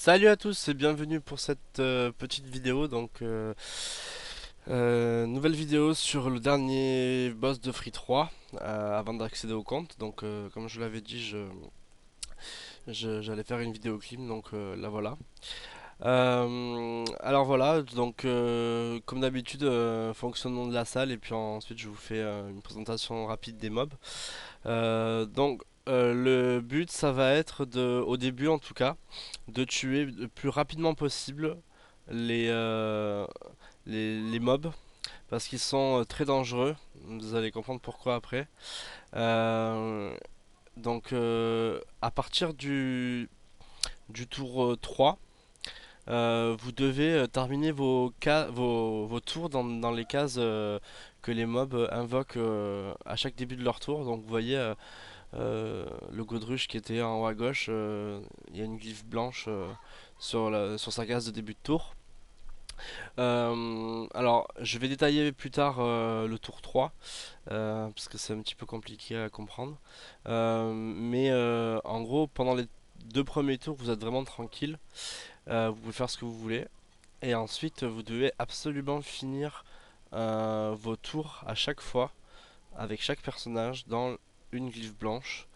Salut à tous et bienvenue pour cette petite vidéo. Nouvelle vidéo sur le dernier boss de Free 3 avant d'accéder au compte. Comme je l'avais dit, j'allais faire une vidéo clip, la voilà. Alors voilà, comme d'habitude, fonctionnement de la salle et puis ensuite je vous fais une présentation rapide des mobs. Le but, ça va être au début en tout cas, de tuer le plus rapidement possible les, euh, les mobs parce qu'ils sont très dangereux. Vous allez comprendre pourquoi après. Euh, à partir du tour 3, vous devez terminer vos tours dans les cases que les mobs invoquent à chaque début de leur tour. Donc vous voyez le Godruche qui était en haut à gauche, il y a une glyphe blanche sur sa case de début de tour. Alors, je vais détailler plus tard le tour 3 parce que c'est un petit peu compliqué à comprendre. En gros, pendant les deux premiers tours, vous êtes vraiment tranquille. Vous pouvez faire ce que vous voulez. Et ensuite, vous devez absolument finir vos tours à chaque fois avec chaque personnage dans une glyphe blanche.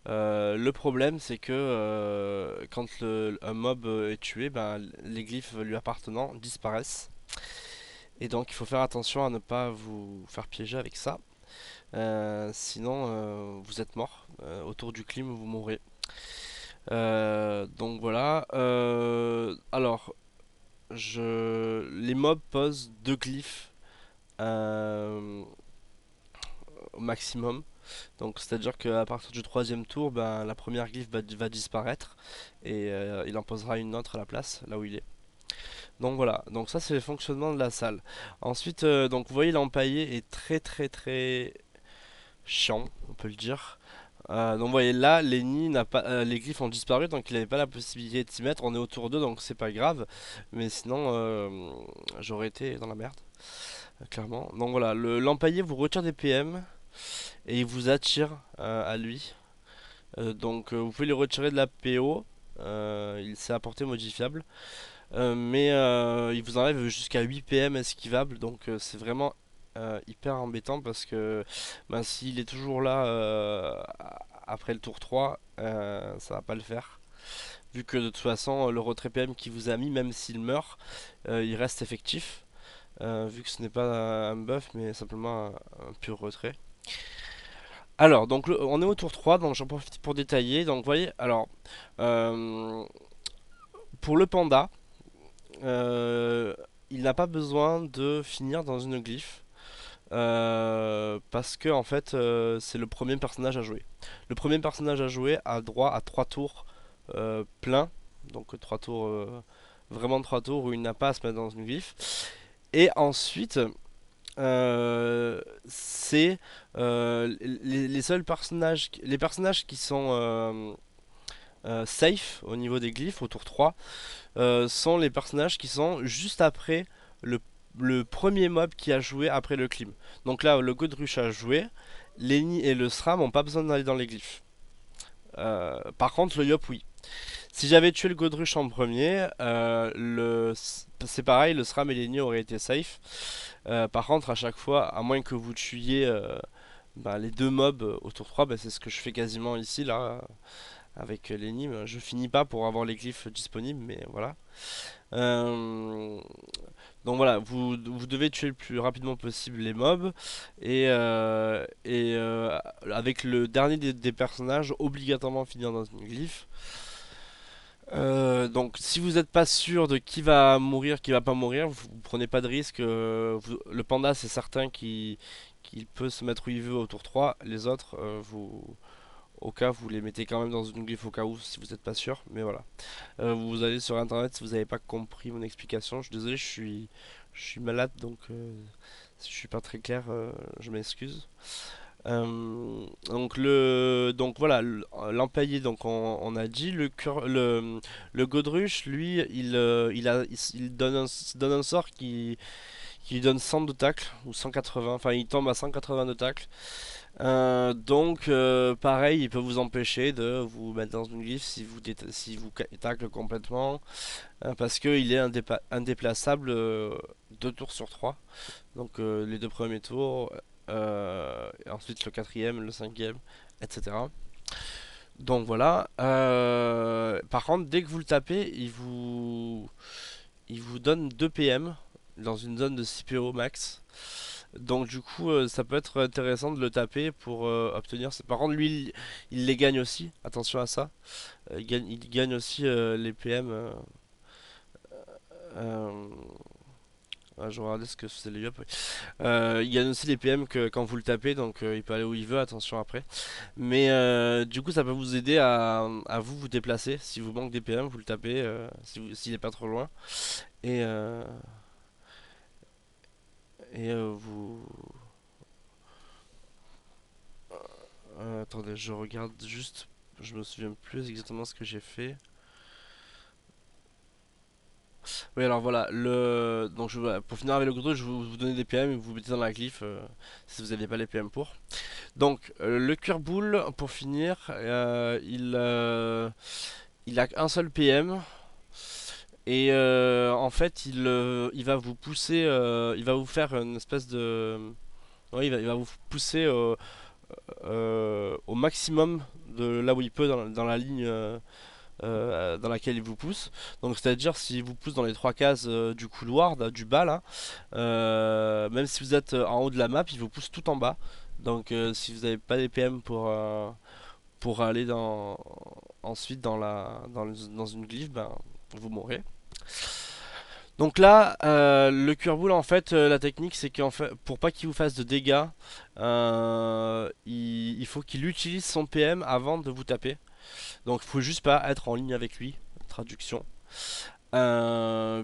Le problème, c'est que quand un mob est tué, ben, les glyphes lui appartenant disparaissent. Et donc, il faut faire attention à ne pas vous faire piéger avec ça. Sinon, vous êtes mort. Autour du clim, vous mourrez. Donc voilà. Les mobs posent deux glyphes au maximum. Donc c'est-à-dire qu'à partir du troisième tour, ben, la première glyphe va disparaître et il en posera une autre à la place, là où il est. Donc voilà, donc ça c'est le fonctionnement de la salle. Ensuite, vous voyez l'empaillé est très chiant, on peut le dire. Vous voyez là, les glyphes ont disparu, donc il n'avait pas la possibilité de s'y mettre. On est autour d'eux, donc c'est pas grave. Mais sinon, j'aurais été dans la merde, clairement. Donc voilà, l'empaillé vous retire des PM et il vous attire à lui. Vous pouvez lui retirer de la PO, il s'est apporté modifiable. Il vous enlève jusqu'à 8 PM esquivable, c'est vraiment hyper embêtant parce que ben, s'il est toujours là après le tour 3, ça va pas le faire. Vu que de toute façon, le retrait PM qui vous a mis, même s'il meurt, il reste effectif. Vu que ce n'est pas un buff, mais simplement un pur retrait. Alors, on est au tour 3, donc j'en profite pour détailler. Donc, vous voyez, euh, pour le panda, euh, il n'a pas besoin de finir dans une glyphe. Parce que en fait c'est le premier personnage à jouer. Le premier personnage à jouer a droit à 3 tours pleins, donc 3 tours vraiment 3 tours où il n'a pas à se mettre dans une glyphe. Et ensuite c'est les seuls personnages, les personnages qui sont safe au niveau des glyphes au tour 3 sont les personnages qui sont juste après le, le premier mob qui a joué après le clim. Donc là, le Godruch a joué, Lenny et le SRAM n'ont pas besoin d'aller dans les glyphes. Par contre, le Yop, oui. Si j'avais tué le Godruch en premier, c'est pareil, le SRAM et Lenny auraient été safe. Par contre, à chaque fois, à moins que vous tuiez les deux mobs au tour 3, c'est ce que je fais quasiment ici, là, avec l'énigme. Je finis pas pour avoir les glyphes disponibles, mais voilà. Euh, vous devez tuer le plus rapidement possible les mobs avec le dernier des personnages obligatoirement finir dans une glyphe. Donc si vous n'êtes pas sûr de qui va mourir, qui va pas mourir, vous prenez pas de risque. Le panda c'est certain qu'il peut se mettre où il veut au tour 3. Les autres, au cas vous les mettez quand même dans une glyphe au cas où si vous n'êtes pas sûr. Mais voilà. Vous allez sur internet si vous n'avez pas compris mon explication. Je suis désolé, je suis malade si je suis pas très clair, je m'excuse. L'empaillé on a dit le Godruch lui il donne un sort qui lui donne 100 de tacle, ou 180, enfin il tombe à 180 de tacle. Donc pareil, il peut vous empêcher de vous mettre dans une glyphe si vous tacle complètement, parce qu'il est indéplaçable 2 tours sur 3. Donc les 2 premiers tours, et ensuite le quatrième, le cinquième, etc. Donc voilà. Par contre, dès que vous le tapez, il vous donne 2 PM dans une zone de 6 PO max. Donc du coup, ça peut être intéressant de le taper pour obtenir. Par contre, lui, il les gagne aussi. Attention à ça. Il gagne aussi les PM. Euh, je regardais ce que faisait les Yop. Oui. Il gagne aussi les PM que quand vous le tapez, donc il peut aller où il veut. Attention après. Mais du coup, ça peut vous aider à vous déplacer. Si vous manque des PM, vous le tapez. S'il est pas trop loin. Et, euh, vous. Attendez, je regarde juste. Je me souviens plus exactement ce que j'ai fait. Oui, alors voilà. Donc, voilà, pour finir avec le gros, je vais vous donner des PM et vous mettez dans la glyphe si vous n'avez pas les PM pour. Donc, le cuir boule, pour finir, il a qu'un seul PM. Et en fait, il va vous pousser. Il va vous faire une espèce de. Ouais, il va vous pousser au maximum de là où il peut dans la ligne dans laquelle il vous pousse. Donc c'est-à-dire s'il vous pousse dans les 3 cases du couloir, du bas là, même si vous êtes en haut de la map, il vous pousse tout en bas. Donc si vous n'avez pas les PM pour aller ensuite dans une glyphe, ben, vous mourrez. Donc là, le cuir-boule, en fait, la technique, c'est qu'en fait, pour pas qu'il vous fasse de dégâts, il faut qu'il utilise son PM avant de vous taper. Donc il faut juste pas être en ligne avec lui. Traduction.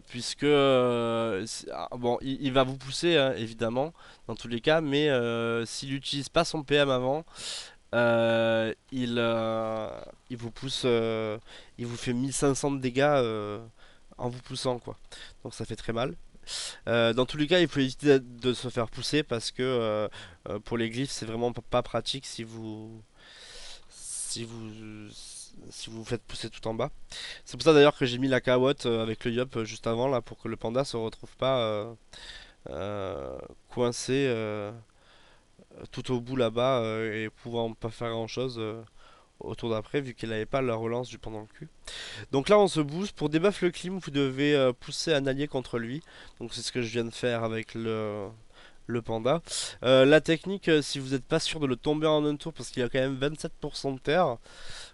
Puisque bon, il va vous pousser hein, évidemment dans tous les cas, mais s'il n'utilise pas son PM avant, il vous pousse, il vous fait 1500 de dégâts en vous poussant quoi. Donc ça fait très mal. Dans tous les cas, il faut éviter de se faire pousser parce que pour les glyphes, c'est vraiment pas pratique si vous si vous vous faites pousser tout en bas. C'est pour ça d'ailleurs que j'ai mis la carotte avec le yop juste avant là pour que le panda se retrouve pas coincé tout au bout là-bas et pouvant pas faire grand chose au tour d'après vu qu'il n'avait pas la relance du pendant le cul. Donc là on se booste. Pour debuff le clim vous devez pousser un allié contre lui. Donc c'est ce que je viens de faire avec le panda. La technique, si vous n'êtes pas sûr de le tomber en un tour, parce qu'il y a quand même 27% de terre,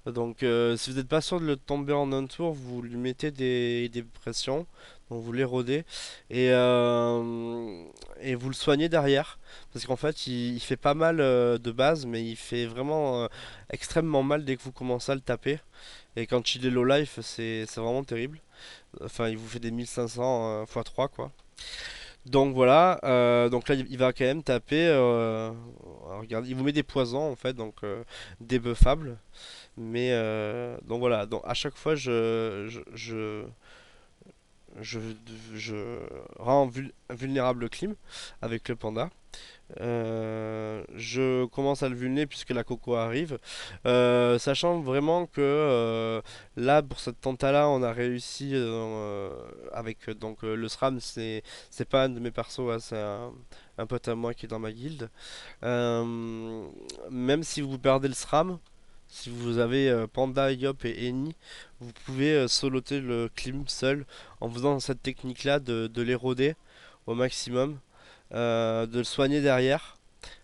donc si vous n'êtes pas sûr de le tomber en un tour, vous lui mettez des pressions, donc vous l'érodez, et, euh, et vous le soignez derrière, parce qu'en fait il fait pas mal de base, mais il fait vraiment extrêmement mal dès que vous commencez à le taper, et quand il est low life c'est vraiment terrible, enfin il vous fait des 1500 x 3 quoi. Donc voilà, donc là il va quand même taper, regardez, il vous met des poisons en fait, donc débuffables. Mais donc voilà, donc à chaque fois je, je rends vulnérable le clim avec le panda. Je commence à le vulner puisque la coco arrive. Sachant vraiment que là pour cette tenta là on a réussi avec donc le SRAM c'est pas un de mes persos hein, c'est un pote à moi qui est dans ma guilde. Euh, Même si vous perdez le SRAM, si vous avez Panda, Yop et Eni, vous pouvez soloter le clim seul en faisant cette technique là de l'éroder au maximum, de le soigner derrière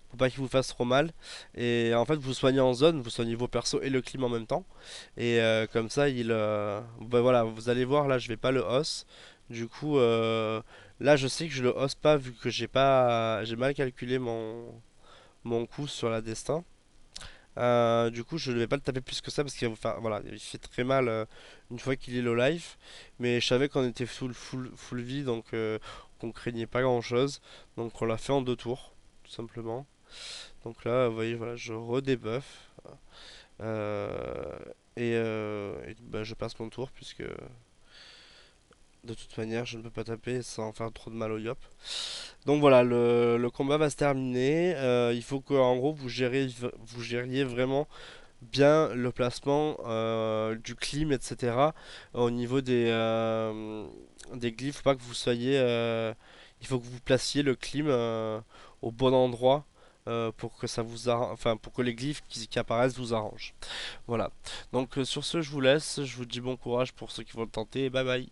pour pas qu'il vous fasse trop mal. Et en fait, vous soignez en zone, vous soignez vos persos et le clim en même temps. Et comme ça, bah voilà, vous allez voir là, je vais pas le os. Du coup, là, je sais que je le os pas vu que j'ai mal calculé mon coup sur la destin. Du coup, je ne vais pas le taper plus que ça parce qu'il va vous faire, voilà, il fait très mal une fois qu'il est low life. Mais je savais qu'on était full vie, donc qu'on craignait pas grand chose. Donc on l'a fait en 2 tours, tout simplement. Donc là, vous voyez, voilà, je redebuff. Euh, et bah, je passe mon tour puisque De toute manière, je ne peux pas taper sans faire trop de mal au yop. Donc voilà, le combat va se terminer. Il faut que, en gros, vous gériez vraiment bien le placement du clim, etc. Au niveau des glyphes, faut pas que vous soyez. Il faut que vous placiez le clim au bon endroit pour que enfin pour que les glyphes qui apparaissent vous arrangent. Voilà. Donc sur ce, je vous laisse. Je vous dis bon courage pour ceux qui vont le tenter. Bye bye.